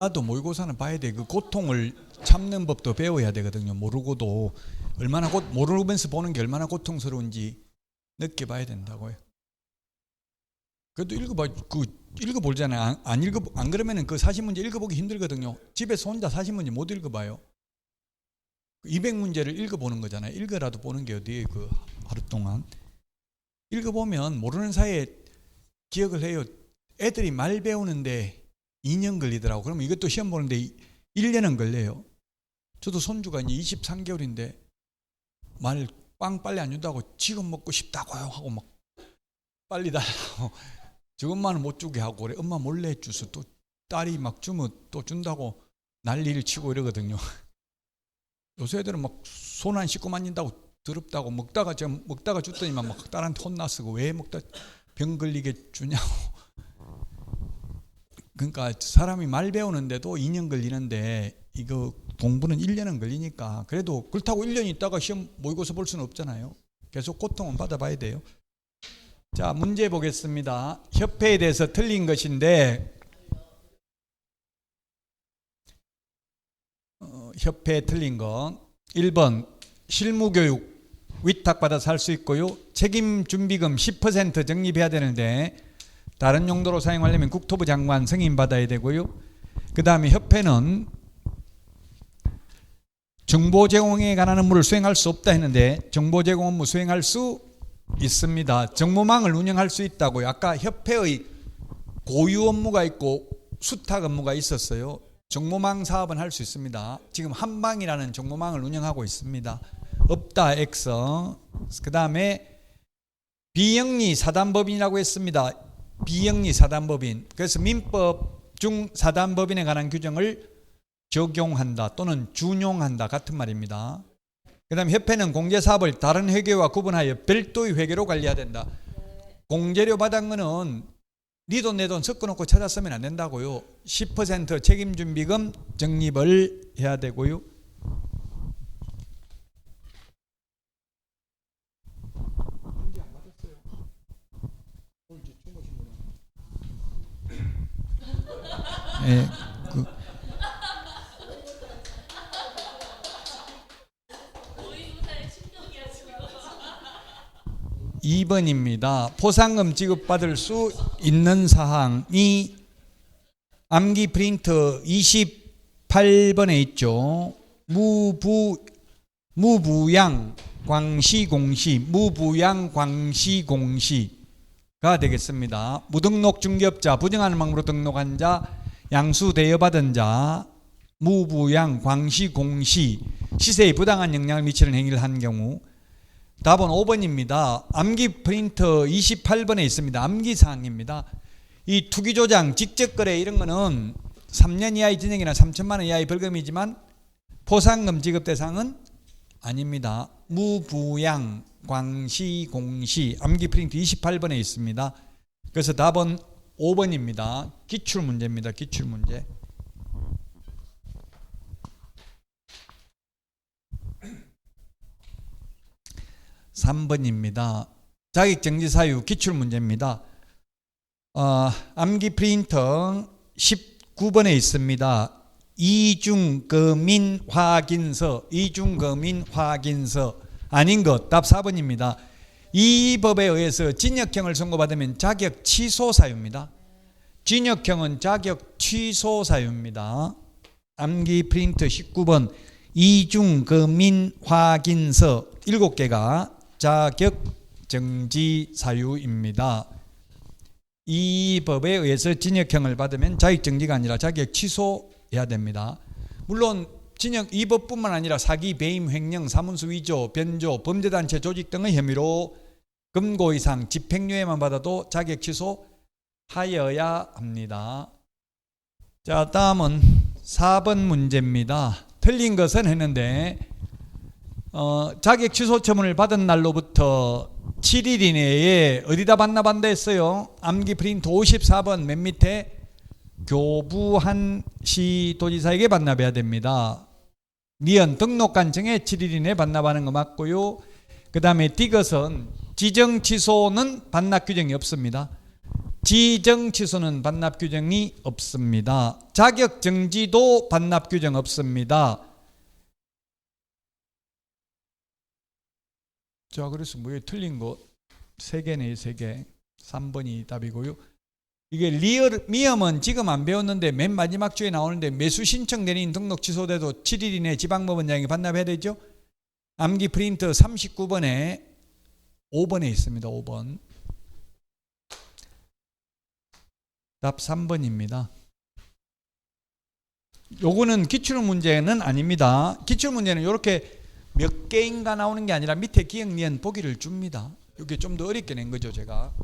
나도 모의고사는 봐야 돼. 그 고통을 참는 법도 배워야 되거든요. 모르고도 얼마나 모르면서 보는 게 얼마나 고통스러운지 느껴봐야 된다고요. 그래도 읽어보잖아요. 안 그러면은 그 40문제 읽어보기 힘들거든요. 집에서 혼자 40문제 못 읽어봐요. 200문제를 읽어보는 거잖아요. 읽어라도 보는 게 어디에 그 하루 동안. 읽어보면 모르는 사이에 기억을 해요. 애들이 말 배우는데 2년 걸리더라고. 그러면 이것도 시험 보는데 1년은 걸려요. 저도 손주가 이제 23개월인데 말 빵 빨리 안 준다고 지금 먹고 싶다고요 하고 막 빨리 달라고 저것만은 못 주게 하고 그래. 엄마 몰래 주서 또 딸이 막 주면 또 준다고 난리를 치고 이러거든요. 요새 애들은 막 손 안 씻고 만진다고 더럽다고 먹다가 줬더니만 막 딸한테 혼났고 왜 먹다 병 걸리게 주냐고. 그러니까 사람이 말 배우는데도 2년 걸리는데 이거 공부는 1년은 걸리니까 그래도 그렇다고 1년 있다가 시험 모의고사 볼 수는 없잖아요. 계속 고통은 받아봐야 돼요. 자, 문제 보겠습니다. 협회에 대해서 틀린 것인데 협회에 틀린 거 1번 실무교육 위탁받아서 할 수 있고요. 책임준비금 10% 적립해야 되는데 다른 용도로 사용하려면 국토부 장관 승인받아야 되고요. 그 다음에 협회는 정보 제공에 관한 업무를 수행할 수 없다 했는데 정보 제공 업무 수행할 수 있습니다. 정보망을 운영할 수 있다고요. 아까 협회의 고유 업무가 있고 수탁 업무가 있었어요. 정보망 사업은 할 수 있습니다. 지금 한방이라는 정보망을 운영하고 있습니다. 없다 X. 그 다음에 비영리 사단법인이라고 했습니다. 비영리 사단법인. 그래서 민법 중 사단법인에 관한 규정을 적용한다 또는 준용한다 같은 말입니다. 그 다음에 협회는 공제사업을 다른 회계와 구분하여 별도의 회계로 관리해야 된다. 공제료 받은 거는 네 돈 내 돈 섞어놓고 찾아 쓰면 안 된다고요. 10% 책임준비금 적립을 해야 되고요. 네, 2번입니다. 포상금 지급받을 수 있는 사항이 암기 프린터 28번에 있죠. 무부양 광시공시, 무부양 광시공시가 되겠습니다. 무등록 중개업자, 부정하는 방법으로 등록한 자, 양수 대여받은 자, 무부양 광시공시, 시세에 부당한 영향을 미치는 행위를 한 경우. 답은 5번입니다. 암기 프린터 28번에 있습니다. 암기사항입니다. 이 투기조장, 직접거래 이런 거는 3년 이하의 징역이나 3천만 원 이하의 벌금이지만 포상금 지급 대상은 아닙니다. 무부양, 광시공시, 암기 프린터 28번에 있습니다. 그래서 답은 5번입니다. 기출문제입니다. 기출문제. 3번입니다. 자격정지 사유 기출문제입니다. 암기 프린터 19번에 있습니다. 이중거민 확인서 아닌 것. 답 4번입니다. 이 법에 의해서 징역형을 선고받으면 자격 취소 사유입니다. 징역형은 자격 취소 사유입니다. 암기 프린터 19번 이중거민 확인서 7개가 자격 정지 사유입니다. 이 법에 의해서 징역형을 받으면 자격 정지가 아니라 자격 취소해야 됩니다. 물론 징역 이 법뿐만 아니라 사기, 배임, 횡령, 사문수 위조, 변조, 범죄단체 조직 등의 혐의로 금고 이상 집행유예만 받아도 자격 취소하여야 합니다. 자, 다음은 4번 문제입니다. 틀린 것은 했는데 자격 취소 처분을 받은 날로부터 7일 이내에 어디다 반납한다 했어요? 암기 프린트 54번 맨 밑에 교부한 시도지사에게 반납해야 됩니다. 니은 등록관청에 7일 이내에 반납하는 거 맞고요. 그 다음에 디귿은 지정 취소는 반납 규정이 없습니다. 지정 취소는 반납 규정이 없습니다. 자격 정지도 반납 규정 없습니다. 자, 그래서 뭐예요? 틀린 거 3개네, 3개. 3번이 답이고요. 이게 미험은 지금 안 배웠는데 맨 마지막 주에 나오는데 매수 신청 대리인 등록 취소돼도 7일 이내 지방법원장이 반납해야 되죠. 암기 프린트 39번에 5번에 있습니다. 5번. 답 3번입니다. 요거는 기출문제는 아닙니다. 기출문제는 이렇게 몇 개인가 나오는 게 아니라 밑에 기억, 니은, 보기를 줍니다. 이게 좀 더 어렵게 낸 거죠, 제가.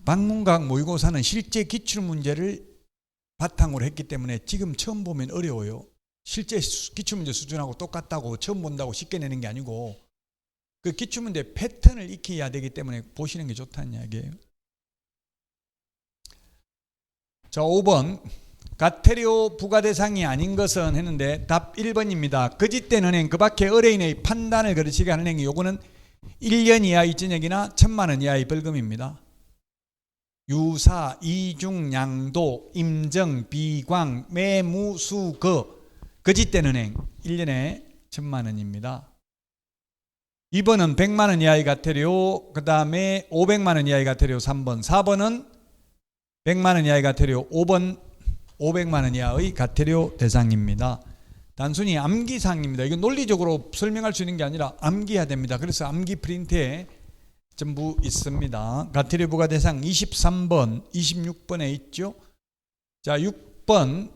방문각 모의고사는 실제 기출문제를 바탕으로 했기 때문에 지금 처음 보면 어려워요. 실제 기출문제 수준하고 똑같다고 처음 본다고 쉽게 내는 게 아니고 그 기출문제 패턴을 익혀야 되기 때문에 보시는 게 좋다는 이야기예요. 자, 5번. 과태료 부과 대상이 아닌 것은 했는데 답 1번입니다. 거짓된 은행, 그 밖에 의뢰인의 판단을 거르치게 하는 행위, 요거는 1년 이하의 징역이나 1,000만 원 이하의 벌금입니다. 유사, 이중, 양도, 임정, 비광, 매무, 수거, 거짓된 은행 1년에 1,000만 원입니다. 2번은 100만 원 이하의 과태료, 그 다음에 500만 원 이하의 과태료 3번, 4번은 100만 원 이하의 과태료, 5번 500만 원 이하의 과태료 대상입니다. 단순히 암기사항입니다. 이건 논리적으로 설명할 수 있는 게 아니라 암기해야 됩니다. 그래서 암기 프린트에 전부 있습니다. 과태료 부과 대상 23번, 26번에 있죠. 자, 6번.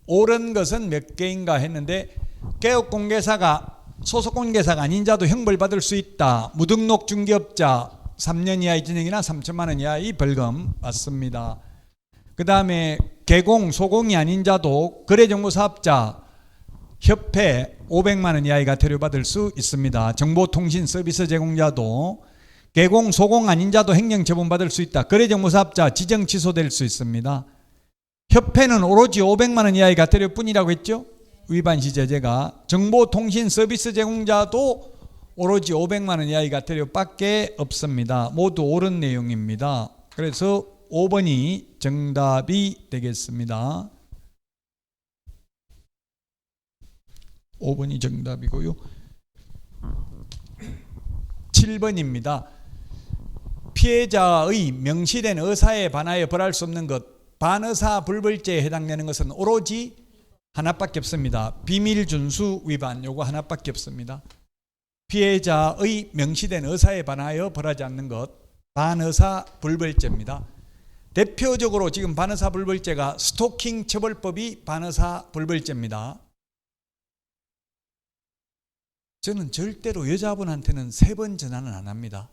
옳은 것은 몇 개인가 했는데 개업공개사가 소속공개사가 아닌 자도 형벌받을 수 있다. 무등록 중개업자 3년 이하의 징역이나 3,000만 원 이하의 벌금 맞습니다. 그 다음에 개공, 소공이 아닌 자도 거래정보사업자, 협회 500만 원 이하의 과태료 받을 수 있습니다. 정보통신 서비스 제공자도 개공, 소공 아닌 자도 행정처분 받을 수 있다. 거래정보사업자 지정 취소될 수 있습니다. 협회는 오로지 500만 원 이하의 과태료 뿐이라고 했죠. 위반 시 제재가. 정보통신 서비스 제공자도 오로지 500만 원 이하의 과태료 밖에 없습니다. 모두 옳은 내용입니다. 그래서 5번이 정답이 되겠습니다. 5번이 정답이고요. 7번입니다. 피해자의 명시된 의사에 반하여 벌할 수 없는 것, 반의사 불벌죄에 해당되는 것은 오로지 하나밖에 없습니다. 비밀준수 위반, 요거 하나밖에 없습니다. 피해자의 명시된 의사에 반하여 벌하지 않는 것, 반의사 불벌죄입니다. 대표적으로 지금 반의사 불벌죄가 스토킹 처벌법이 반의사 불벌죄입니다. 저는 절대로 여자분한테는 3번 전화는 안 합니다.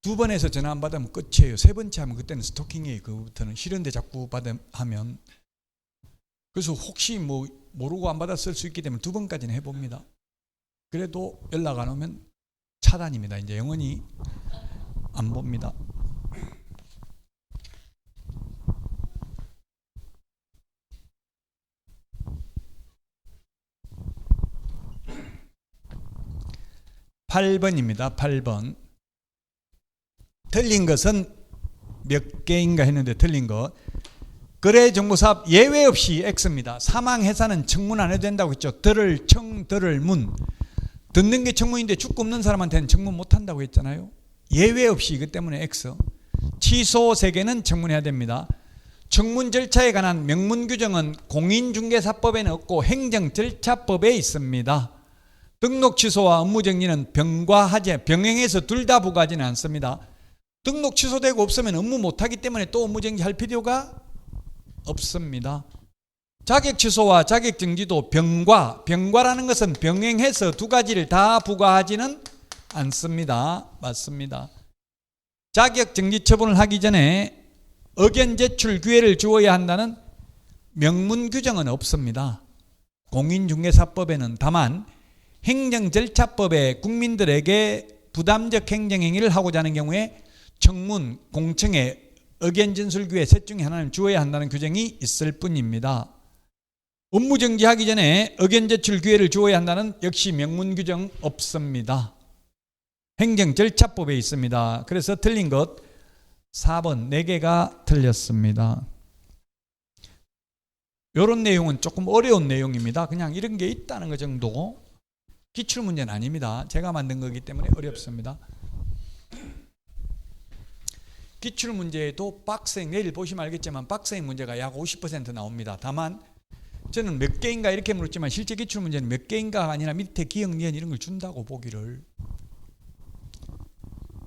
2번에서 전화 안 받으면 끝이에요. 3번째 하면 그때는 스토킹이에요. 그부터는 싫은데 자꾸 하면. 그래서 혹시 뭐 모르고 안 받았을 수 있기 때문에 2번까지는 해봅니다. 그래도 연락 안 오면 차단입니다. 이제 영원히 안 봅니다. (8번입니다) 8번. 틀린 것은 몇 개인가 했는데 틀린 것. 거래정보사업 예외 없이 X입니다. 사망해사는 청문 안 해도 된다고 했죠. 들을 청, 들을 문. 듣는 게 청문인데 죽고 없는 사람한테는 청문 못 한다고 했잖아요. 예외 없이 이것 때문에 X. 취소 3개는 청문해야 됩니다. 청문 절차에 관한 명문 규정은 공인중개사법에는 없고 행정절차법에 있습니다. 등록 취소와 업무 정리는 병행해서 둘 다 부과하지는 않습니다. 등록 취소되고 없으면 업무 못하기 때문에 또 업무 정지할 필요가 없습니다. 자격 취소와 자격 정지도 병과라는 것은 병행해서 2가지를 다 부과하지는 않습니다. 맞습니다. 자격 정지 처분을 하기 전에 의견 제출 기회를 주어야 한다는 명문 규정은 없습니다. 공인중개사법에는 다만 행정절차법에 국민들에게 부담적 행정행위를 하고자 하는 경우에 청문, 공청회, 의견 진술 기회 셋 중에 하나는 주어야 한다는 규정이 있을 뿐입니다. 업무 정지하기 전에 의견 제출 기회를 주어야 한다는 역시 명문 규정 없습니다. 행정절차법에 있습니다. 그래서 틀린 것 4번 4개가 틀렸습니다. 이런 내용은 조금 어려운 내용입니다. 그냥 이런 게 있다는 것 정도. 기출문제는 아닙니다. 제가 만든 거기 때문에 어렵습니다. 기출문제에도 빡생, 내일 보시면 알겠지만 빡생 문제가 약 50% 나옵니다. 다만 저는 몇 개인가 이렇게 물었지만 실제 기출문제는 몇 개인가가 아니라 밑에 기억니은 이런 걸 준다고 보기를.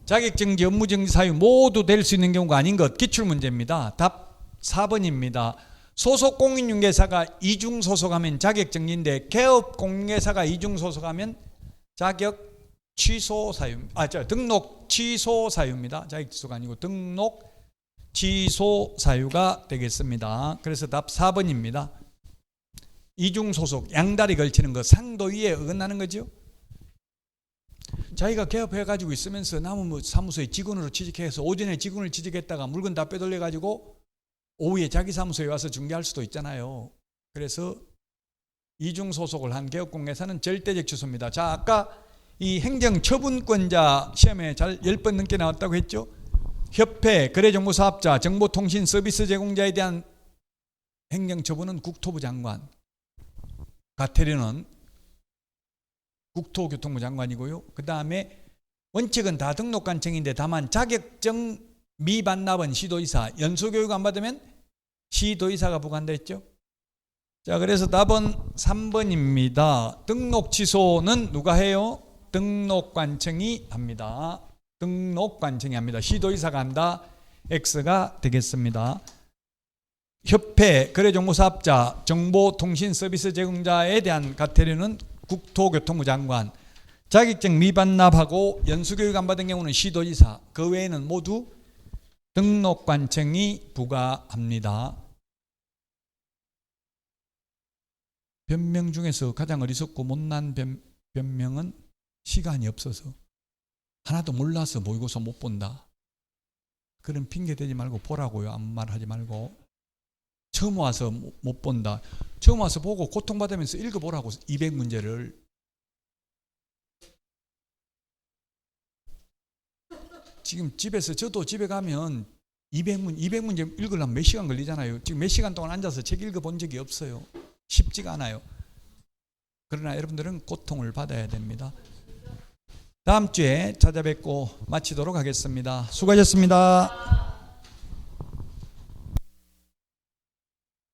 자격정지, 업무정지 사유 모두 될 수 있는 경우가 아닌 것 기출문제입니다. 답 4번입니다. 소속 공인중개사가 이중 소속하면 자격정지인데 개업 공인중개사가 이중 소속하면 자격 취소 사유, 등록 취소 사유입니다. 자격 취소가 아니고 등록 취소 사유가 되겠습니다. 그래서 답 4번입니다. 이중 소속, 양다리 걸치는 거 상도위에 어긋나는 거죠. 자기가 개업해 가지고 있으면서 남은 사무소에 직원으로 취직해서 오전에 직원을 취직했다가 물건 다 빼돌려 가지고 오후에 자기 사무소에 와서 중개할 수도 있잖아요. 그래서 이중 소속을 한 개업공개사는 절대적 취소입니다. 자, 아까 이 행정처분권자 시험에 잘 10번 넘게 나왔다고 했죠. 협회, 거래정보사업자, 정보통신 서비스 제공자에 대한 행정처분은 국토부 장관, 과태료는 국토교통부 장관이고요. 그 다음에 원칙은 다 등록관청인데 다만 자격증 미반납은 시도의사, 연수교육 안 받으면 시도의사가 부과한다 했죠. 자, 그래서 답은 3번입니다. 등록 취소는 누가 해요? 등록관청이 합니다. 등록관청이 합니다. 시도의사가 한다. X가 되겠습니다. 협회, 거래정보사업자, 정보통신서비스 제공자에 대한 과태료는 국토교통부 장관, 자격증 미반납하고 연수교육 안 받은 경우는 시도지사, 그 외에는 모두 등록관청이 부과합니다. 변명 중에서 가장 어리석고 못난 변명은 시간이 없어서 하나도 몰라서 모의고사 못 본다. 그런 핑계 대지 말고 보라고요. 아무 말 하지 말고. 처음 와서 못 본다. 처음 와서 보고 고통받으면서 읽어보라고 200문제를. 지금 집에서 저도 집에 가면 200문제 읽으려면 몇 시간 걸리잖아요. 지금 몇 시간 동안 앉아서 책 읽어본 적이 없어요. 쉽지가 않아요. 그러나 여러분들은 고통을 받아야 됩니다. 다음 주에 찾아뵙고 마치도록 하겠습니다. 수고하셨습니다.